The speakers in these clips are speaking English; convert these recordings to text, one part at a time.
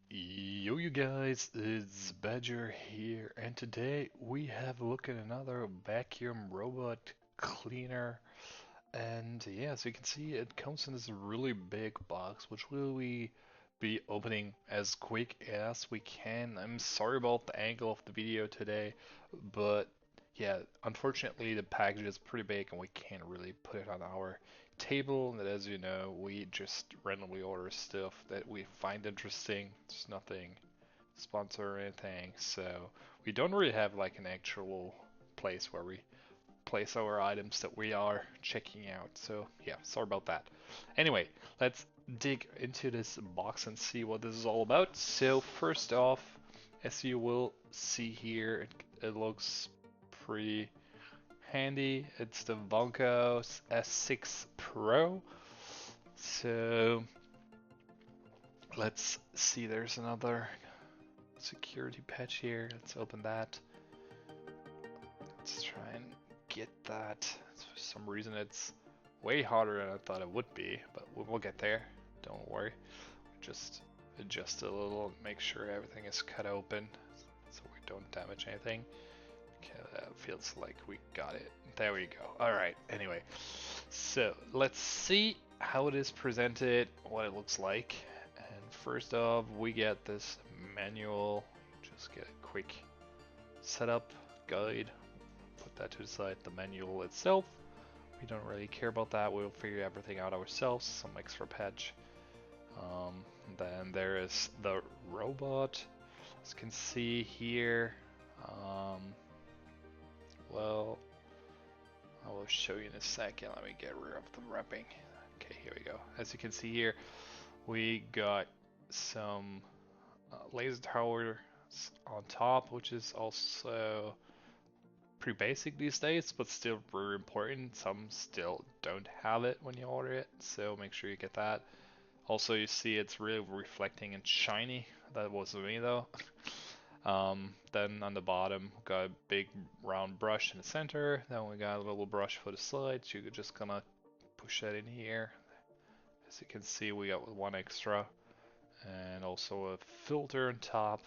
Yo, you guys, it's Badger here, and today we have a look at another vacuum robot cleaner. And yeah, as you can see, it comes in this really big box, which will we be opening as quick as we can. I'm sorry about the angle of the video today, but yeah, unfortunately the package is pretty big and we can't really put it on our table. And as you know, we just randomly order stuff that we find interesting. It's nothing sponsor or anything, so we don't really have like an actual place where we place our items that we are checking out. So yeah, sorry about that. Anyway, let's dig into this box and see what this is all about. So first off, as you will see here, it looks pretty handy. It's the VONKO S6 Pro. So let's see, there's another security patch here. Let's open that. Let's try and get that. For some reason it's way harder than I thought it would be, but we'll get there. Don't worry. Just adjust it a little and make sure everything is cut open so we don't damage anything. Okay, that feels like we got it. There we go. Alright, anyway. So let's see how it is presented, what it looks like. And first off, we get this manual. Just get a quick setup guide. Put that to the side. The manual itself, we don't really care about that. We'll figure everything out ourselves. Some extra patch. Then there is the robot. As you can see here. Well, I will show you in a second. Let me get rid of the wrapping. Okay, here we go. As you can see here, we got some laser towers on top, which is also pretty basic these days, but still very important. Some still don't have it when you order it, so make sure you get that. Also, you see it's really reflecting and shiny. That wasn't me though. Then on the bottom, we got a big round brush in the center. Then we got a little brush for the sides. You're just gonna push that in here. As you can see, we got one extra, and also a filter on top,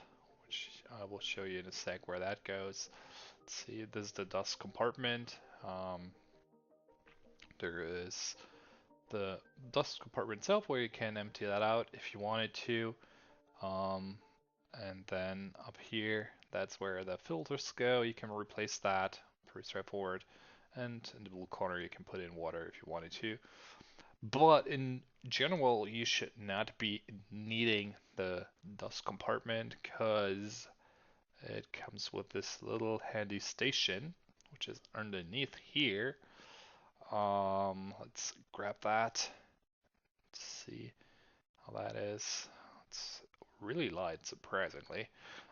which I will show you in a sec where that goes. Let's see, this is the dust compartment. There is the dust compartment itself where you can empty that out if you wanted to. And then up here, that's where the filters go. You can replace that, pretty straightforward. And in the blue corner, you can put in water if you wanted to. But in general, you should not be needing the dust compartment because it comes with this little handy station, which is underneath here. Let's grab that. Let's see how that is. It's really light, surprisingly.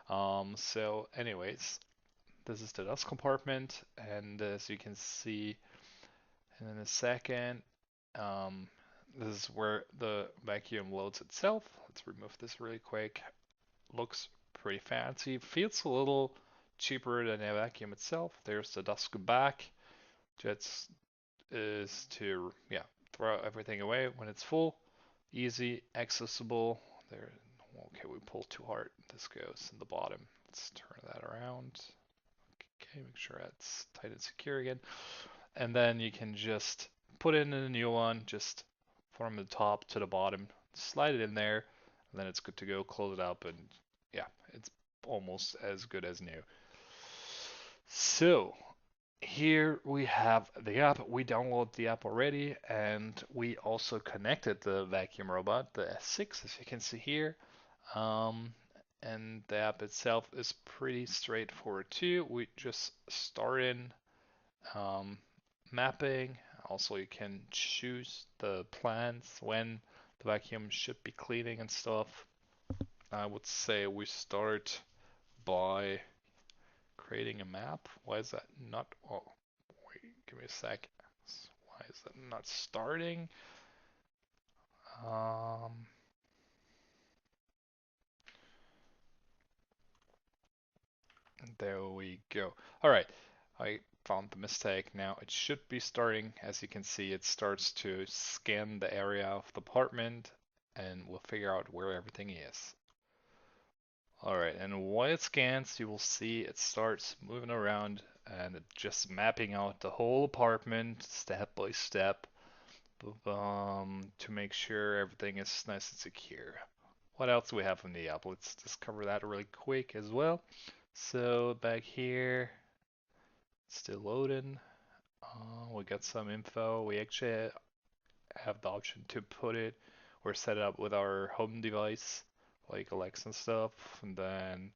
So anyways, this is the dust compartment, and as you can see in a second, this is where the vacuum loads itself. Let's remove this really quick. Looks pretty fancy. Feels a little cheaper than a vacuum itself. There's the dust back. Just is to throw everything away when it's full. Easy, accessible. There. Okay, we pull too hard. This goes in the bottom. Let's turn that around. Okay, make sure that's tight and secure again. And then you can just put in a new one, just from the top to the bottom, slide it in there, and then it's good to go. Close it up, and yeah, it's almost as good as new. So here we have the app. We downloaded the app already, and we also connected the vacuum robot, the S6, as you can see here. And the app itself is pretty straightforward too. We just start in mapping. Also, you can choose the plans when the vacuum should be cleaning and stuff. I would say we start by creating a map. Why is that not? Oh, wait, give me a sec. Why is that not starting? Um, there we go. All right, I found the mistake. Now it should be starting. As you can see, it starts to scan the area of the apartment and we'll figure out where everything is. Alright, and while it scans, you will see it starts moving around and it's just mapping out the whole apartment step by step to make sure everything is nice and secure. What else do we have on the app? Let's just cover that really quick as well. So back here, still loading. We got some info. We actually have the option to put it or set it up with our home device, like Alexa and stuff. And then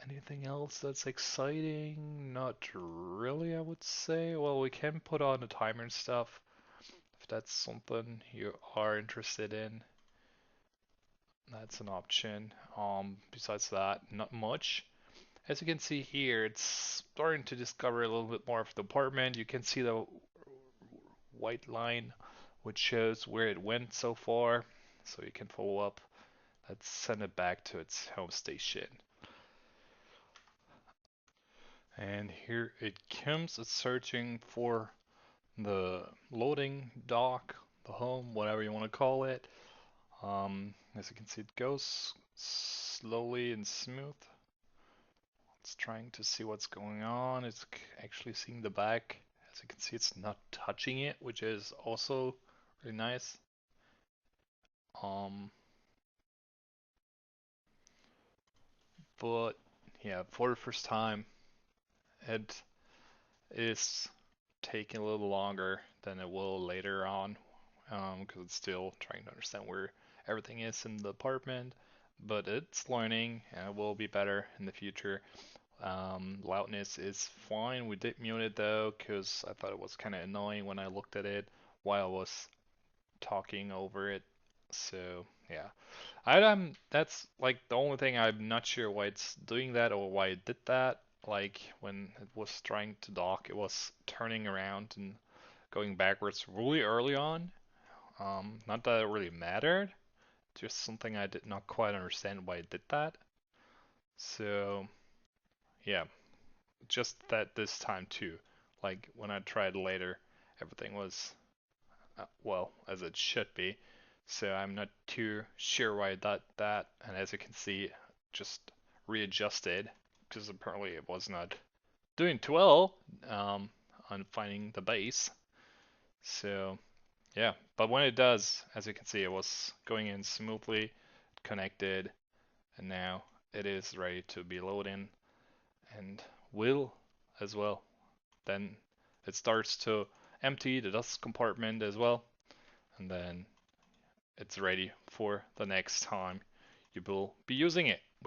anything else that's exciting? Not really, I would say. Well, we can put on a timer and stuff if that's something you are interested in. That's an option. Besides that, not much. As you can see here, it's starting to discover a little bit more of the apartment. You can see the white line which shows where it went so far, so you can follow up. Let's send it back to its home station. And here it comes. It's searching for the loading dock, the home, whatever you want to call it. As you can see, it goes slowly and smooth. It's trying to see what's going on. It's actually seeing the back. As you can see, it's not touching it, which is also really nice. But yeah, for the first time, it is taking a little longer than it will later on, because it's still trying to understand where everything is in the apartment. But it's learning, and it will be better in the future. Loudness is fine. We did mute it though, because I thought it was kind of annoying when I looked at it while I was talking over it. So yeah, that's like the only thing I'm not sure why it's doing that or why it did that. Like when it was trying to dock, it was turning around and going backwards really early on. Not that it really mattered, just something I did not quite understand why it did that. So yeah, just that this time too. Like when I tried later, everything was well as it should be. So I'm not too sure why it did that. And as you can see, just readjusted because apparently it was not doing too well on finding the base. So yeah, but when it does, as you can see, it was going in smoothly, connected, and now it is ready to be loading and will as well. Then it starts to empty the dust compartment as well, and then it's ready for the next time you will be using it, which